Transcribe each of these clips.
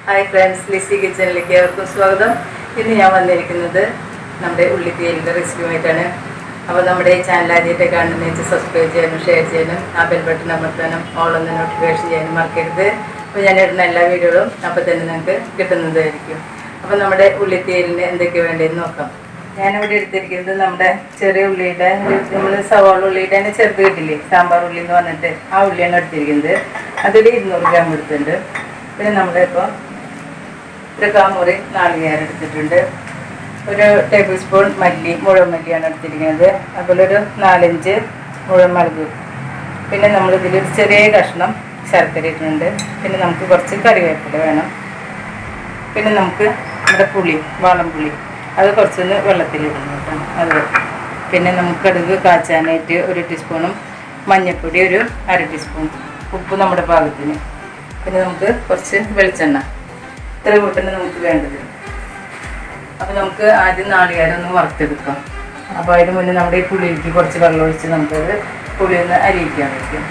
Hi friends, Lissy കിച്ചണിലേക്ക് ഏവർക്കും സ്വാഗതം. ഇന്ന് ഞാൻ വന്നിരിക്കുന്നത് നമ്മുടെ ഉള്ളിത്തീയലിൻ്റെ റെസിപ്പിയുമായിട്ടാണ്. അപ്പോൾ നമ്മുടെ ഈ ചാനൽ ആദ്യമായിട്ട് കാണുന്നതെന്ന് വെച്ചാൽ സബ്സ്ക്രൈബ് ചെയ്യാനും ഷെയർ ചെയ്യാനും ആ ബെൽ ബട്ടൺ അമർത്താനും ഓളൊന്ന് നോട്ടിഫിക്കേഷൻ ചെയ്യാനും മറക്കരുത്. അപ്പോൾ ഞാൻ ഇടുന്ന എല്ലാ വീഡിയോകളും അപ്പോൾ തന്നെ നിങ്ങൾക്ക് കിട്ടുന്നതായിരിക്കും. അപ്പോൾ നമ്മുടെ ഉള്ളിത്തീയലിന് എന്തൊക്കെ വേണ്ടതെന്ന് നോക്കാം. ഞാനിവിടെ എടുത്തിരിക്കുന്നത് നമ്മുടെ ചെറിയ ഉള്ളിയുടെ നമ്മൾ സവാള ഉള്ളിയുടെ തന്നെ ചെറുത് കിട്ടില്ലേ, സാമ്പാർ ഉള്ളി എന്ന് പറഞ്ഞിട്ട് ആ ഉള്ളിയാണ് എടുത്തിരിക്കുന്നത്. അതിൽ 200 ഗ്രാം എടുത്തിട്ടുണ്ട്. പിന്നെ നമ്മളിപ്പോൾ ഒരു കാമുറി നാളികേരം എടുത്തിട്ടുണ്ട്. ഒരു ടേബിൾ സ്പൂൺ മുഴുവൻ മല്ലിയാണ് എടുത്തിരിക്കുന്നത്. അതുപോലെ ഒരു 4-5 മുഴുവൻ മുളക്. പിന്നെ നമ്മളിതിലൊരു ചെറിയ കഷ്ണം ശർക്കര ഇട്ടിട്ടുണ്ട്. പിന്നെ നമുക്ക് കുറച്ച് കറിവേപ്പില വേണം. പിന്നെ നമുക്ക് നമ്മുടെ പുളി, വാളംപുളി, അത് കുറച്ചൊന്ന് വെള്ളത്തിലിടുന്നു കേട്ടോ. അത് പിന്നെ നമുക്ക് കടുക് കാച്ചാനായിട്ട് 1 ടീസ്പൂണും മഞ്ഞൾപ്പൊടി ഒരു 1/2 ടീസ്പൂൺ, ഉപ്പ് നമ്മുടെ പാകത്തിന്. പിന്നെ നമുക്ക് കുറച്ച് വെളിച്ചെണ്ണ. ഇത്ര കൂട്ടന്നെ നമുക്ക് വേണ്ടത്. അപ്പോൾ നമുക്ക് ആദ്യം നാളികേരം ഒന്ന് വറുത്തെടുക്കാം. അപ്പോൾ അതിന് മുന്നേ നമ്മുടെ ഈ പുളിയിലേക്ക് കുറച്ച് വെള്ളം ഒഴിച്ച് നമുക്കത് പുളി ഒന്ന് അരിയിക്കാൻ വയ്ക്കും.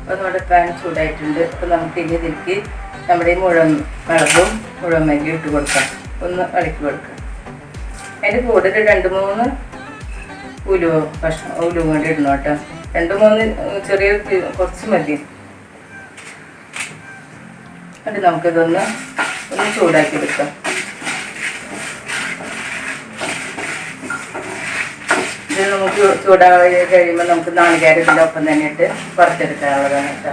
അപ്പോൾ നമ്മുടെ പാൻ ചൂടായിട്ടുണ്ട്. അപ്പോൾ നമുക്ക് ഇനി ഇതിലേക്ക് നമ്മുടെ ഈ മുഴുവൻ മുളകും മുഴുവൻ മല്ലിയും ഇട്ട് കൊടുക്കാം. ഒന്ന് ഇളക്കി കൊടുക്കാം. അതിൻ്റെ കൂടെ ഒരു 2-3 ഉലുവ കൂടി ഇടണം കേട്ടോ. 2-3 ചെറിയ കുറച്ച് മതി. എന്നിട്ട് നമുക്കിതൊന്ന് ചൂടാക്കി എടുക്കാം. ഇത് നമുക്ക് ചൂടാക്കി കഴിയുമ്പോൾ നമുക്ക് നാളികേരത്തിൻ്റെ ഒപ്പം തന്നെ ഇട്ട് വറുത്തെടുക്കാനുള്ളതാണ് കേട്ടോ.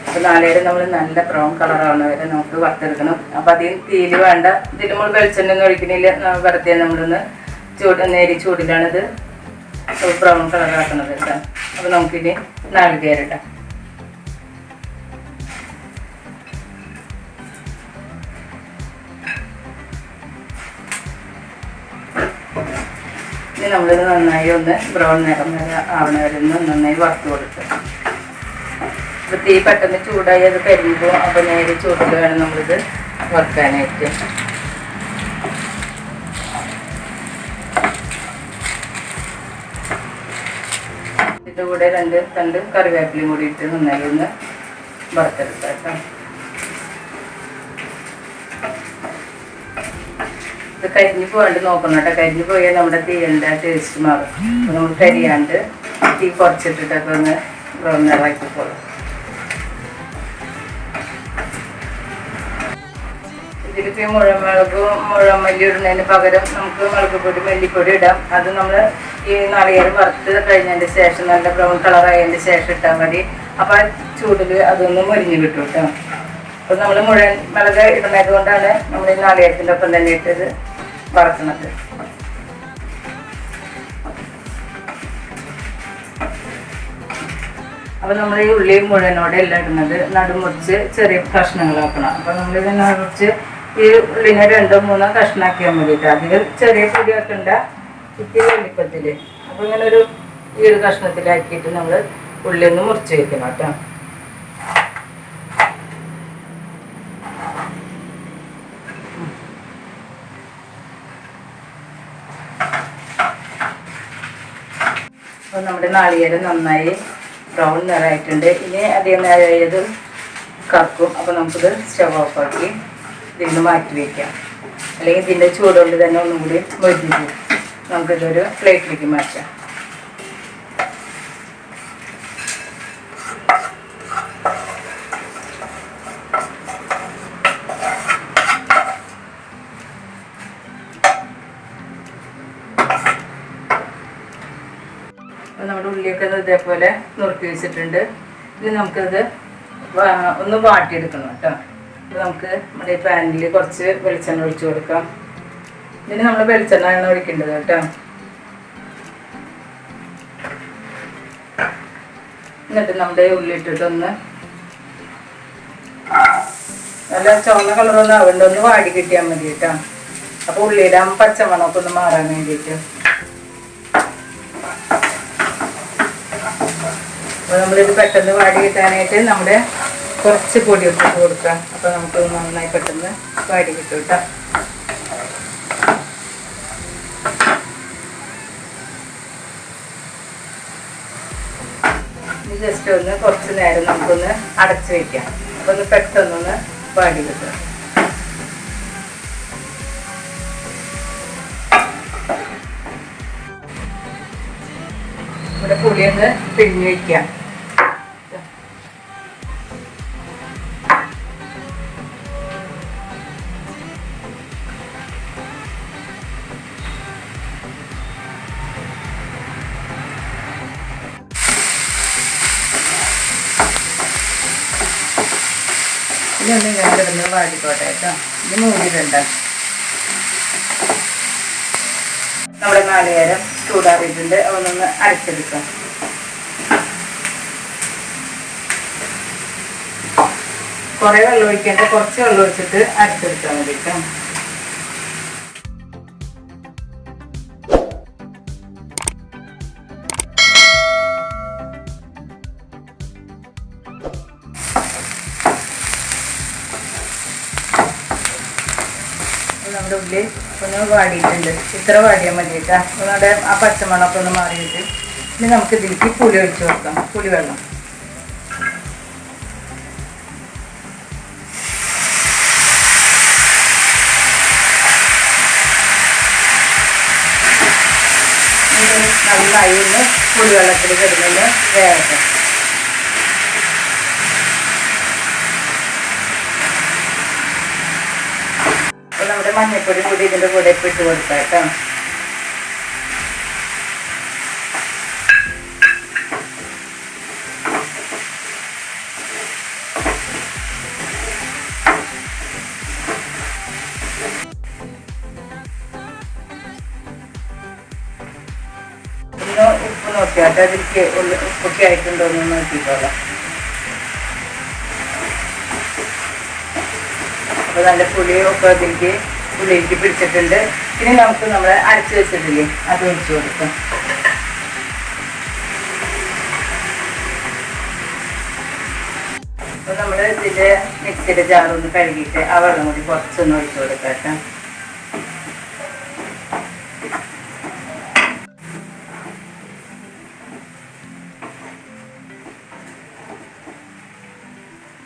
അപ്പോൾ നാളികേരം നമ്മൾ നല്ല ബ്രൗൺ കളറാവുന്ന വരെ നമുക്ക് വറുത്തെടുക്കണം. അപ്പോൾ അധികം തീര് വേണ്ട. ഇതിൽ നമ്മൾ വെളിച്ചെണ്ണ ഒന്നും ഒഴിക്കണില്ല. വെറുതെ നമ്മളൊന്ന് നേരി ചൂടിലാണിത് ബ്രൗൺ കളറാക്കുന്നത് കേട്ടോ. അപ്പോൾ നമുക്കിനി നാളികേരം ഇടാം. ഇനി നമ്മളിത് നന്നായി ഒന്ന് ബ്രൗൺ നിറം വരെ ആവണ വരെ ഒന്ന് നന്നായി വറുത്ത് കൊടുക്കുക. അപ്പോൾ തീ പെട്ടെന്ന് ചൂടായി അത് കരിയുമ്പോൾ അപ്പോൾ നേരെ ചൂടിൽ വേണം നമ്മളിത് വറുക്കാനായിട്ട്. ഇതിൻ്റെ കൂടെ 2 തണ്ട് കറിവേപ്പിലയും കൂടി ഇട്ട് നന്നായി ഒന്ന് വറുത്തെടുക്കാം കേട്ടോ. ഇത് കരിഞ്ഞു പോകാണ്ട് നോക്കണം കേട്ടോ. കരിഞ്ഞു പോയാൽ നമ്മുടെ തീയലിൻ്റെ ടേസ്റ്റ് മാറും. അപ്പോൾ നമ്മൾ കരിയാണ്ട് തീ കുറച്ചിട്ടിട്ടൊക്കെ ഒന്ന് ബ്രൗൺ നിറക്കിക്കോളും. ഇതിലിപ്പോൾ മുഴുവൻ മല്ലി ഇടുന്നതിന് പകരം നമുക്ക് മുളക് പൊടി, മല്ലിപ്പൊടി ഇടാം. അത് നമ്മൾ ഈ നാളികേരം വറുത്ത് കഴിഞ്ഞതിൻ്റെ ശേഷം നല്ല ബ്രൗൺ കളറായതിൻ്റെ ശേഷം ഇട്ടാൽ മതി. അപ്പോൾ ആ ചൂടിൽ അതൊന്ന് മൊരിഞ്ഞ് കിട്ടും കേട്ടോ. അപ്പോൾ നമ്മൾ മുഴുവൻ മുളക് ഇടുന്നത് കൊണ്ടാണ് നമ്മൾ ഈ നാളികേരത്തിൻ്റെ ഒപ്പം തന്നെ ഇട്ടത് വറക്കുന്നത്. അപ്പോൾ നമ്മൾ ഈ ഉള്ളി മുഴുവനോടെ എല്ലാം ഇടുന്നത് നടുമുറിച്ച് ചെറിയ കഷ്ണങ്ങളാക്കണം. അപ്പോൾ നമ്മളിത് മുറിച്ച് ഈ ഉള്ളിനെ 2-3 കഷ്ണാക്കിയാൽ മതിയിട്ട്. അധികം ചെറിയ പൊടിയാക്കണ്ട, ഇത്തിരി വലിപ്പത്തിൽ. അപ്പോൾ ഇങ്ങനെ ഒരു 7 കഷ്ണത്തിലാക്കിയിട്ട് നമ്മൾ ഉള്ളി ഒന്ന് മുറിച്ച് വയ്ക്കണം കേട്ടോ. അപ്പോൾ നമ്മുടെ നാളികേരം നന്നായി ബ്രൗൺ നിറമായിട്ടുണ്ട്. ഇനി അധികം നേരമായത് കറക്കും. അപ്പോൾ നമുക്കിത് സ്റ്റവ് ഓഫാക്കി ഇതിൽ നിന്ന് മാറ്റി വയ്ക്കാം. അല്ലെങ്കിൽ ഇതിൻ്റെ ചൂടുകൊണ്ട് തന്നെ ഒന്നും കൂടി മൊരിഞ്ഞു. നമുക്കിതൊരു പ്ലേറ്റിലേക്ക് മാറ്റാം. അപ്പോൾ നമ്മുടെ ഉള്ളിയൊക്കെ ഇതേപോലെ നുറുക്കി വെച്ചിട്ടുണ്ട്. ഇത് നമുക്കത് ഒന്ന് വാട്ടിയെടുക്കണം കേട്ടോ. അപ്പോൾ നമുക്ക് നമ്മുടെ ഈ പാനിൽ കുറച്ച് വെളിച്ചെണ്ണ ഒഴിച്ച് കൊടുക്കാം. ഇതിന് നമ്മൾ വെളിച്ചെണ്ണയാണ് ഒഴിക്കേണ്ടത് കേട്ടോ. എന്നിട്ട് നമ്മുടെ ഉള്ളി ഇട്ടിട്ടൊന്ന് നല്ല ചുവന്ന കളറൊന്നും ആവണ്ട, ഒന്ന് വാടി കിട്ടിയാൽ മതി കേട്ടോ. അപ്പോൾ ഉള്ളിയുടെ പച്ചമണമൊക്കെ ഒന്ന് മാറാൻ വേണ്ടിയിട്ട്. അപ്പോൾ നമ്മളിത് പെട്ടെന്ന് വാടി കിട്ടാനായിട്ട് നമ്മുടെ കുറച്ച് പൊടി ഇട്ട് കൊടുക്കാം. അപ്പോൾ നമുക്ക് നന്നായി പെട്ടെന്ന് വാടി കിട്ടും കേട്ടോ. ജസ്റ്റ് ഒന്ന് കുറച്ച് നേരം നമുക്കൊന്ന് അടച്ചു വയ്ക്കാം. ഒന്ന് പെട്ടെന്നൊന്ന് വാടി കിട്ടുക. ഇവിടെ പുളിയൊന്ന് പിഴിഞ്ഞ് വയ്ക്കാം. ഇതൊന്ന് ഞാൻ കിടന്ന് വാടിക്കോട്ടെ കേട്ടോ. ഇത് മൂടിയിട്ടുണ്ട്. നമ്മുടെ നാളികേരം ചൂടാറിയിട്ടുണ്ട്. അതൊന്നൊന്ന് അരച്ചെടുക്കാം. കുറേ വെള്ളം ഒഴിക്കേണ്ട, കുറച്ച് വെള്ളം ഒഴിച്ചിട്ട് അരച്ചെടുക്കാൻ മതി കേട്ടോ. നമ്മുടെ ഉള്ളി ഒന്ന് വാടിയിട്ടുണ്ട്. ഇത്ര വാടിയാൽ മതി കേട്ടോ. നമ്മുടെ ആ പച്ചമണമൊക്കെ ഒന്ന് മാറിയിട്ട് ഇനി നമുക്ക് ഇതിലേക്ക് പുളി ഒഴിച്ച് കൊടുക്കാം. പുളിവെള്ളം നന്നായി ഒന്ന് പുളിവെള്ളത്തിൽ കിടന്ന് വേഗം. അപ്പോൾ നമ്മുടെ മഞ്ഞൾപ്പൊടി കൂടി ഇതിൻ്റെ കൂടെ ഇട്ട് കൊടുക്കാം കേട്ടോ. ഒന്ന് ഉപ്പ് നോക്കിയാട്ടെ, അതിലേക്ക് ഉപ്പൊക്കെ ആയിട്ടുണ്ടോ എന്ന് നോക്കിക്കോളാം. അപ്പോൾ നല്ല പുളിയൊക്കെ അതിലേക്ക് ഉള്ളിലേക്ക് പിടിച്ചിട്ടുണ്ട്. ഇനി നമുക്ക് നമ്മൾ അരച്ച് വെച്ചിട്ടില്ലേ അത് ഒഴിച്ചു കൊടുക്കാം. അപ്പോൾ നമ്മൾ ഇതിൻ്റെ മിക്സിയുടെ ജാറൊന്ന് കഴുകിയിട്ട് ആ വെള്ളം കൂടി കുറച്ചൊന്ന് ഒഴിച്ചു കൊടുക്കാം കേട്ടോ.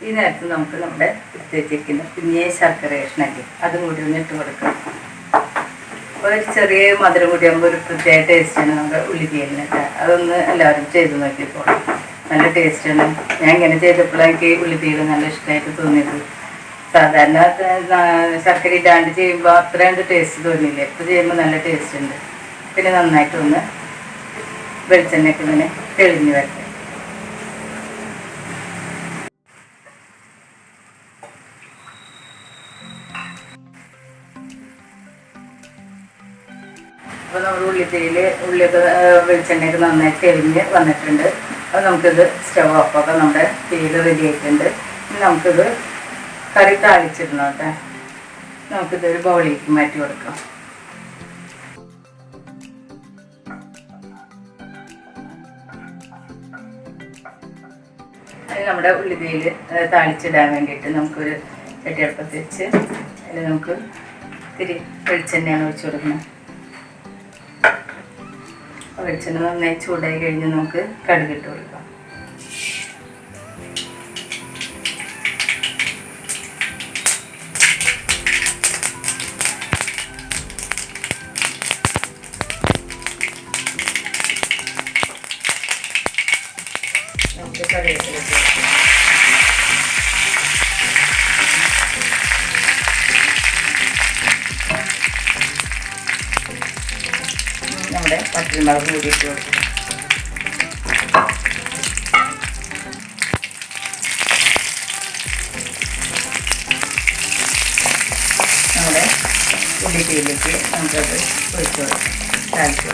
ഈ നേരത്ത് നമുക്ക് നമ്മുടെ എടുത്തേക്കുന്ന കുഞ്ഞേ ശർക്കര കഷ്ണമല്ലേ അതും കൂടി ഒന്ന് ഇട്ട് കൊടുക്കാം. ഒരു ചെറിയ മധുരം കൂടിയാകുമ്പോൾ ഒരു പ്രത്യേക ടേസ്റ്റാണ് നമ്മുടെ ഉള്ളിത്തീയലിന് കേട്ടോ. അതൊന്ന് എല്ലാവരും ചെയ്ത് നോക്കിക്കോളാം. നല്ല ടേസ്റ്റാണ്. ഞാൻ ഇങ്ങനെ ചെയ്തപ്പോഴാണ് എനിക്ക് ഉള്ളിത്തീയൽ നല്ല ഇഷ്ടമായിട്ട് തോന്നിയത്. സാധാരണ ശർക്കര ഇടാണ്ട് ചെയ്യുമ്പോൾ അത്രയും ടേസ്റ്റ് തോന്നിയില്ല. ഇപ്പോൾ ചെയ്യുമ്പോൾ നല്ല ടേസ്റ്റ് ഉണ്ട്. പിന്നെ നന്നായിട്ടൊന്ന് വെളിച്ചെണ്ണയൊക്കെ ഇങ്ങനെ തെളിഞ്ഞ് വരട്ടെ. അപ്പോൾ നമ്മൾ ഉള്ളിയൊക്കെ വെളിച്ചെണ്ണയൊക്കെ നന്നായി തെളിഞ്ഞ് വന്നിട്ടുണ്ട്. അപ്പോൾ നമുക്കിത് സ്റ്റവ് ഓഫാക്കാം. നമ്മുടെ തീയിൽ റെഡി ആയിട്ടുണ്ട്. ഇനി നമുക്കിത് കറി താളിച്ചിടണം കേട്ടോ. നമുക്കിതൊരു ബൗളിലേക്ക് മാറ്റി കൊടുക്കാം. അതിന് നമ്മുടെ ഉള്ളിത്തീയിൽ താളിച്ചിടാൻ വേണ്ടിയിട്ട് നമുക്കൊരു ചട്ടിയടുപ്പത്ത് വെച്ച് അതിൽ നമുക്ക് ഇത്തിരി വെളിച്ചെണ്ണയാണ് ഒഴിച്ച് കൊടുക്കുന്നത്. വെളിച്ചെണ്ണ നന്നായി ചൂടായി കഴിഞ്ഞ് നമുക്ക് കടുകിട്ട് കൊടുക്കാം. നമുക്ക് കറിവേപ്പില ചേർക്കാം. നമ്മുടെ പച്ചമുളക് കൂടിയിട്ട് കൊടുക്കും. നമ്മുടെ ഉള്ളിത്തീയിലേക്ക് നമുക്കത് ഒഴിച്ച് കൊടുക്കാം. താഴ്ച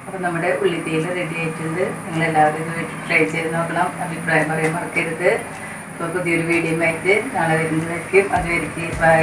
അപ്പോൾ നമ്മുടെ ഉള്ളിത്തീയിൽ റെഡി ആയിട്ടുണ്ട്. നിങ്ങളെല്ലാവരും ഇത് വീട്ടിൽ ട്രൈ ചെയ്ത് നോക്കണം. അഭിപ്രായം പറയാൻ മറക്കരുത്. അപ്പോൾ പുതിയൊരു വീഡിയോ ആയിട്ട് നാളെ വരുന്നതായിരിക്കും. അതുവരെയ്ക്ക് ബൈ.